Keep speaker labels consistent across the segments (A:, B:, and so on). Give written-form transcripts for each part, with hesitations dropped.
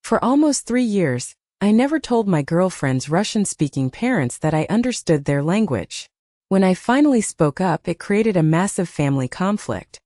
A: For almost 3 years, I never told my girlfriend's Russian-speaking parents that I understood their language. When I finally spoke up, it created a massive family conflict.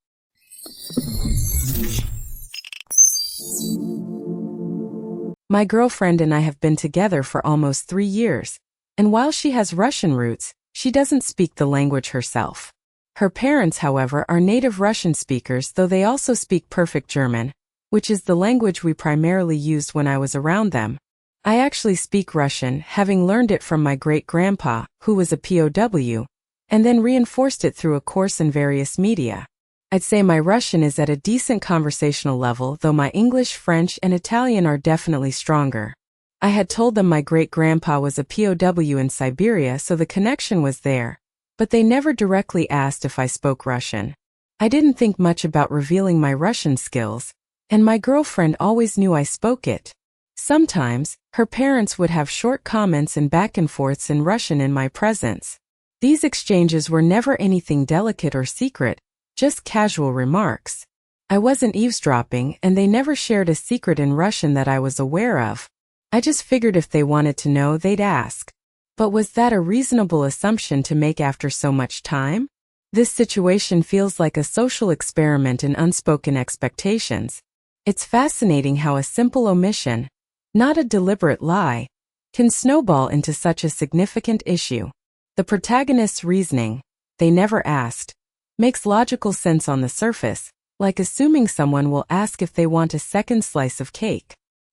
A: My girlfriend and I have been together for almost 3 years, and while she has Russian roots, she doesn't speak the language herself. Her parents, however, are native Russian speakers, though they also speak perfect German, which is the language we primarily used when I was around them. I actually speak Russian, having learned it from my great-grandpa, who was a POW, and then reinforced it through a course in various media. I'd say my Russian is at a decent conversational level, though my English, French, and Italian are definitely stronger. I had told them my great-grandpa was a POW in Siberia, so the connection was there, but they never directly asked if I spoke Russian. I didn't think much about revealing my Russian skills, and my girlfriend always knew I spoke it. Sometimes, her parents would have short comments and back and forths in Russian in my presence. These exchanges were never anything delicate or secret, just casual remarks. I wasn't eavesdropping, and they never shared a secret in Russian that I was aware of. I just figured if they wanted to know, they'd ask. But was that a reasonable assumption to make after so much time? This situation feels like a social experiment in unspoken expectations. It's fascinating how a simple omission, not a deliberate lie, can snowball into such a significant issue. The protagonist's reasoning, they never asked, makes logical sense on the surface, like assuming someone will ask if they want a second slice of cake.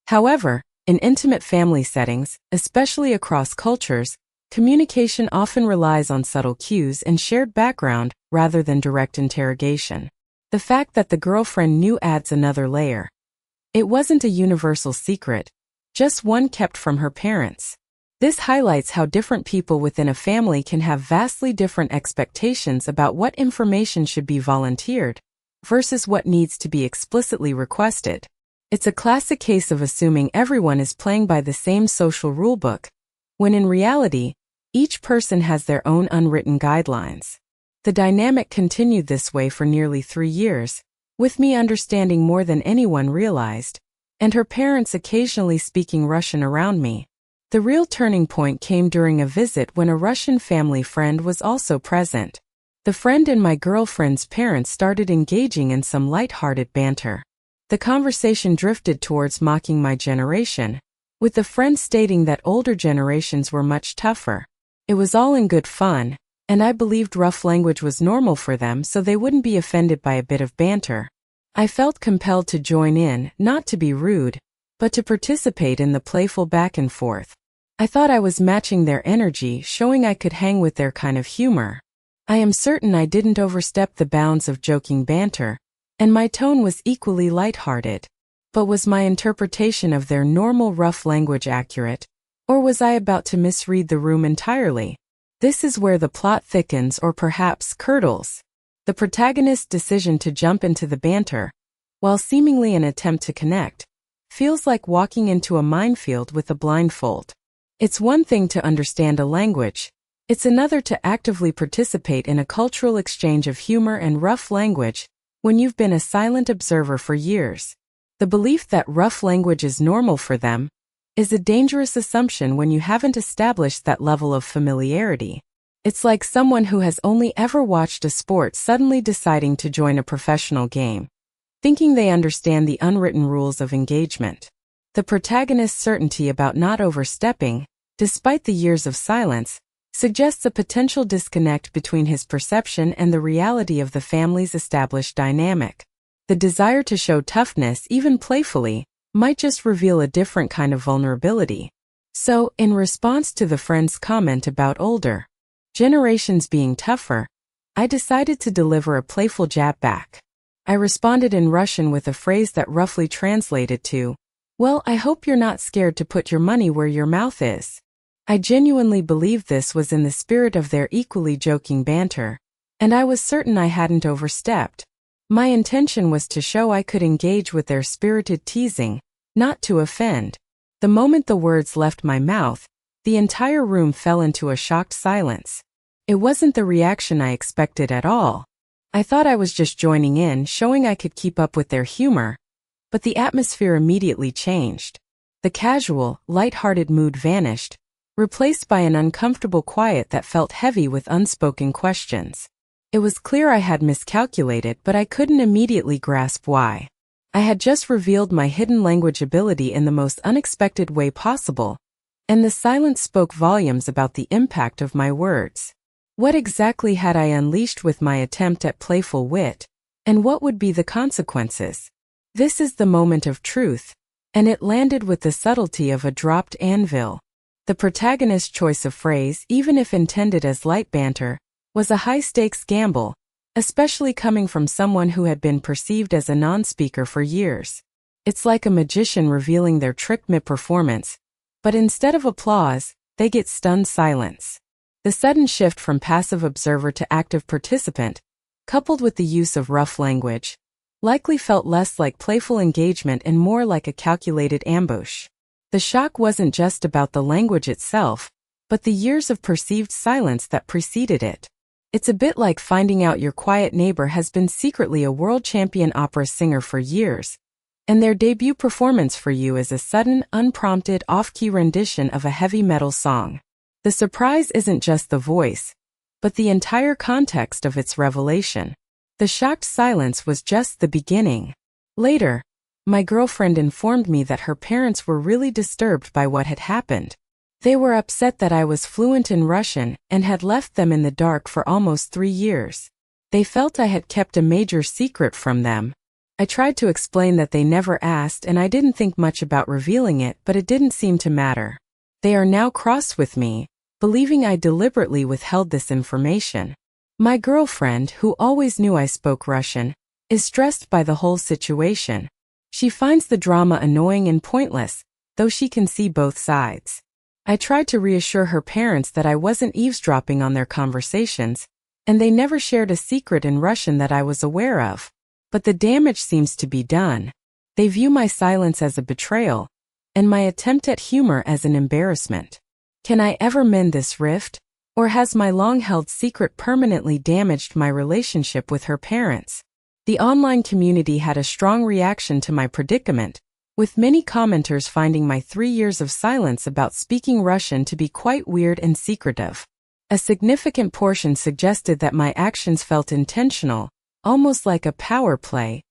A: However, in intimate family settings, especially across cultures, communication often relies on subtle cues and shared background rather than direct interrogation. The fact that the girlfriend knew adds another layer. It wasn't a universal secret, just one kept from her parents. This highlights how different people within a family can have vastly different expectations about what information should be volunteered versus what needs to be explicitly requested. It's a classic case of assuming everyone is playing by the same social rulebook, when in reality, each person has their own unwritten guidelines. The dynamic continued this way for nearly 3 years, with me understanding more than anyone realized, and her parents occasionally speaking Russian around me. The real turning point came during a visit when a Russian family friend was also present. The friend and my girlfriend's parents started engaging in some light-hearted banter. The conversation drifted towards mocking my generation, with the friend stating that older generations were much tougher. It was all in good fun, and I believed rough language was normal for them so they wouldn't be offended by a bit of banter. I felt compelled to join in, not to be rude, but to participate in the playful back and forth. I thought I was matching their energy, showing I could hang with their kind of humor. I am certain I didn't overstep the bounds of joking banter, and my tone was equally lighthearted. But was my interpretation of their normal rough language accurate, or was I about to misread the room entirely? This is where the plot thickens or perhaps curdles. The protagonist's decision to jump into the banter, while seemingly an attempt to connect, feels like walking into a minefield with a blindfold. It's one thing to understand a language. It's another to actively participate in a cultural exchange of humor and rough language when you've been a silent observer for years. The belief that rough language is normal for them is a dangerous assumption when you haven't established that level of familiarity. It's like someone who has only ever watched a sport suddenly deciding to join a professional game, thinking they understand the unwritten rules of engagement. The protagonist's certainty about not overstepping, despite the years of silence, suggests a potential disconnect between his perception and the reality of the family's established dynamic. The desire to show toughness, even playfully, might just reveal a different kind of vulnerability. So, in response to the friend's comment about older generations being tougher, I decided to deliver a playful jab back. I responded in Russian with a phrase that roughly translated to, "Well, I hope you're not scared to put your money where your mouth is." I genuinely believed this was in the spirit of their equally joking banter, and I was certain I hadn't overstepped. My intention was to show I could engage with their spirited teasing, not to offend. The moment the words left my mouth, the entire room fell into a shocked silence. It wasn't the reaction I expected at all. I thought I was just joining in, showing I could keep up with their humor, but the atmosphere immediately changed. The casual, light-hearted mood vanished, replaced by an uncomfortable quiet that felt heavy with unspoken questions. It was clear I had miscalculated, but I couldn't immediately grasp why. I had just revealed my hidden language ability in the most unexpected way possible, and the silence spoke volumes about the impact of my words. What exactly had I unleashed with my attempt at playful wit, and what would be the consequences? This is the moment of truth, and it landed with the subtlety of a dropped anvil. The protagonist's choice of phrase, even if intended as light banter, was a high-stakes gamble, especially coming from someone who had been perceived as a non-speaker for years. It's like a magician revealing their trick mid-performance, but instead of applause, they get stunned silence. The sudden shift from passive observer to active participant, coupled with the use of rough language, likely felt less like playful engagement and more like a calculated ambush. The shock wasn't just about the language itself, but the years of perceived silence that preceded it. It's a bit like finding out your quiet neighbor has been secretly a world champion opera singer for years, and their debut performance for you is a sudden, unprompted, off-key rendition of a heavy metal song. The surprise isn't just the voice, but the entire context of its revelation. The shocked silence was just the beginning. Later, my girlfriend informed me that her parents were really disturbed by what had happened. They were upset that I was fluent in Russian and had left them in the dark for almost 3 years. They felt I had kept a major secret from them. I tried to explain that they never asked and I didn't think much about revealing it, but it didn't seem to matter. They are now cross with me, believing I deliberately withheld this information. My girlfriend, who always knew I spoke Russian, is stressed by the whole situation. She finds the drama annoying and pointless, though she can see both sides. I tried to reassure her parents that I wasn't eavesdropping on their conversations, and they never shared a secret in Russian that I was aware of. But the damage seems to be done. They view my silence as a betrayal, and my attempt at humor as an embarrassment. Can I ever mend this rift? Or has my long-held secret permanently damaged my relationship with her parents? The online community had a strong reaction to my predicament, with many commenters finding my 3 years of silence about speaking Russian to be quite weird and secretive. A significant portion suggested that my actions felt intentional, almost like a power play,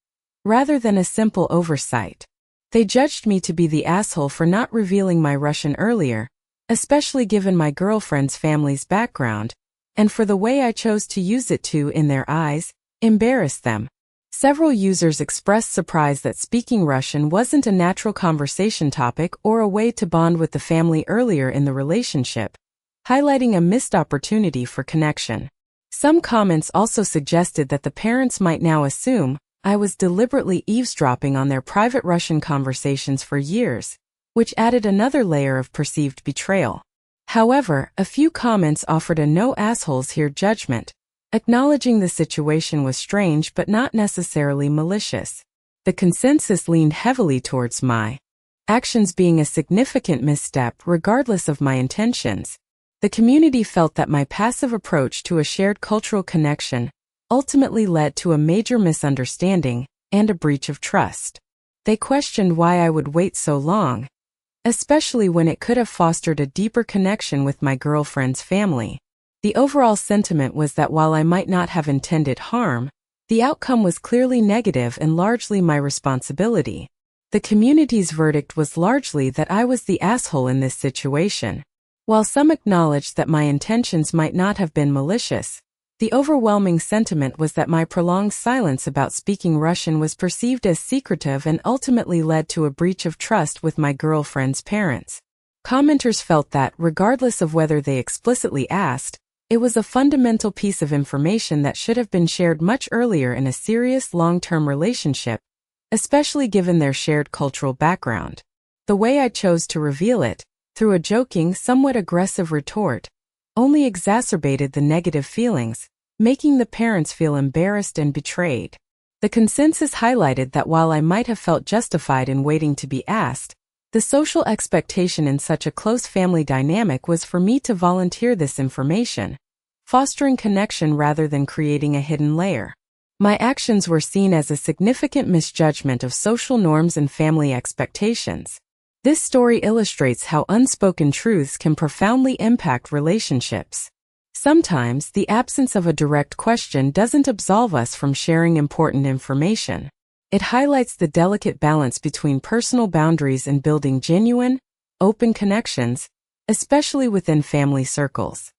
A: rather than a simple oversight. They judged me to be the asshole for not revealing my Russian earlier, especially given my girlfriend's family's background, and for the way I chose to use it to, in their eyes, embarrass them. Several users expressed surprise that speaking Russian wasn't a natural conversation topic or a way to bond with the family earlier in the relationship, highlighting a missed opportunity for connection. Some comments also suggested that the parents might now assume I was deliberately eavesdropping on their private Russian conversations for years, which added another layer of perceived betrayal. However, a few comments offered a no assholes here judgment, acknowledging the situation was strange but not necessarily malicious. The consensus leaned heavily towards my actions being a significant misstep regardless of my intentions. The community felt that my passive approach to a shared cultural connection ultimately led to a major misunderstanding and a breach of trust. They questioned why I would wait so long, especially when it could have fostered a deeper connection with my girlfriend's family. The overall sentiment was that while I might not have intended harm, the outcome was clearly negative and largely my responsibility. The community's verdict was largely that I was the asshole in this situation. While some acknowledged that my intentions might not have been malicious, the overwhelming sentiment was that my prolonged silence about speaking Russian was perceived as secretive and ultimately led to a breach of trust with my girlfriend's parents. Commenters felt that, regardless of whether they explicitly asked, it was a fundamental piece of information that should have been shared much earlier in a serious long-term relationship, especially given their shared cultural background. The way I chose to reveal it, through a joking, somewhat aggressive retort, only exacerbated the negative feelings, making the parents feel embarrassed and betrayed. The consensus highlighted that while I might have felt justified in waiting to be asked, the social expectation in such a close family dynamic was for me to volunteer this information, fostering connection rather than creating a hidden layer. My actions were seen as a significant misjudgment of social norms and family expectations. This story illustrates how unspoken truths can profoundly impact relationships. Sometimes, the absence of a direct question doesn't absolve us from sharing important information. It highlights the delicate balance between personal boundaries and building genuine, open connections, especially within family circles.